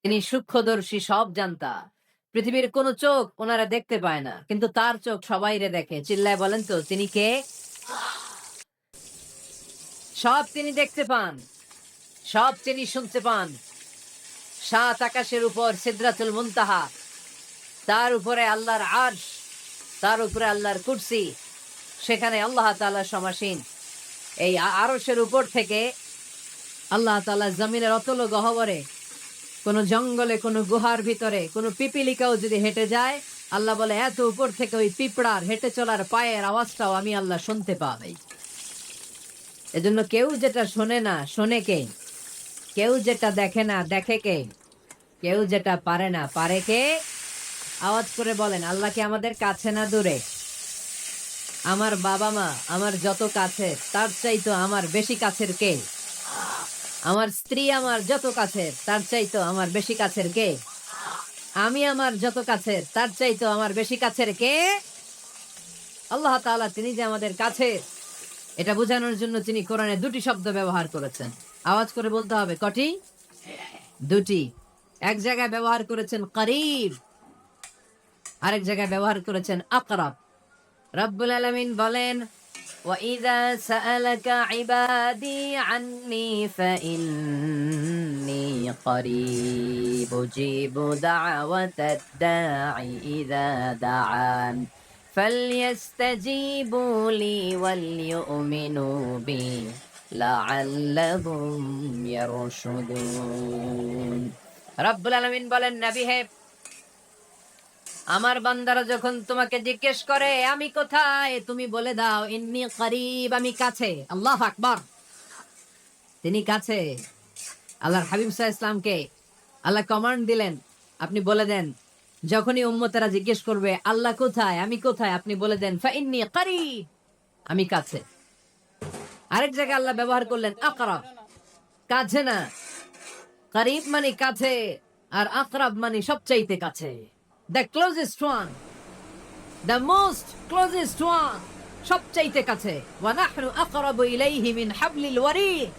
তিনি সূক্ষ্মদর্শী, সব জানতা। পৃথিবীর কোন চোখ ওনারা দেখতে পায় না, কিন্তু তার চোখ সবাইরে দেখে। চিল্লায় বলেন তো তিনি কে? সব তিনি দেখতে পান, সব তিনি শুনতে পান। সাত আকাশের উপর সিদরাতুল মুনতাহা, তার উপরে আল্লাহর আরশ, তার উপরে আল্লাহর কুরসি, সেখানে আল্লাহ তাআলা সমাসীন। এই আরশের উপর থেকে আল্লাহ তাআলা জমিনের অতল গহ্বরে, কোন জঙ্গলে, কোন গুহার ভিতরে কোন পিপিলিকাও যদি হেঁটে যায়, আল্লাহ বলে এত উপর থেকে ওই পিঁপড়ার হেঁটে চলার পায়ের আওয়াজটাও আমি আল্লাহ শুনতে পাই। এজন্য কেউ যেটা শোনে না শোনে কে? কেউ যেটা দেখে না দেখে কে? কেউ যেটা পারে না পারে কে? আওয়াজ করে বলেন, আল্লাহ কি আমাদের কাছে না দূরে? আমার বাবা মা আমার যত কাছে, তার চাইতো আমার বেশি কাছের কে? আমার স্ত্রী আমার যত কাছের, তার চাইতো আমার বেশি কাছের কে? আমি আমার যত কাছের, তার চাইতো আমার বেশি কাছের কে? আল্লাহ তাআলা, তিনি যে আমাদের কাছে, এটা বোঝানোর জন্য তিনি কোরআনে দুটি শব্দ ব্যবহার করেছেন। আওয়াজ করে বলতে হবে, কটি? দুটি। এক জায়গায় ব্যবহার করেছেন করিব, আরেক জায়গায় ব্যবহার করেছেন আকরাব। রব্বুল আলামিন বলেন, وَإِذَا سَأَلَكَ عِبَادِي عَنِّي فَإِنِّي قَرِيبٌ أُجِيبُ دَعْوَةَ الدَّاعِ إِذَا دَعَانِ فَلْيَسْتَجِيبُوا لِي وَلْيُؤْمِنُوا بِي لَعَلَّهُمْ يَرْشُدُونَ। রব্বুল আলামিন বলেন, নবী হে, আমার বান্দারা যখন তোমাকে জিজ্ঞেস করে আমি কোথায়, তুমি বলে দাও ইন্নী করিব, আমি কাছে। আল্লাহু আকবার, তিনি কাছে। আল্লাহর হাবিব সাল্লাল্লাহু আলাইহি ইসলামকে আল্লাহ কমান্ড দিলেন, আপনি বলে দেন, যখনই উম্মতেরা জিজ্ঞেস করবে আল্লাহ কোথায়, আমি কোথায়, আপনি বলে দেন ফা ইন্নী করিব, আমি কাছে। আরেক জায়গায় আল্লাহ ব্যবহার করলেন আকরাব, কাছে না। করিব মানে কাছে, আর আকরাব মানে সবচাইতে কাছে, the closest one, the most closest one, সবচাইতে কাছে। ওয়া নাহনু আকরাবু ইলাইহি মিন হাবলিল ওয়ারিদ,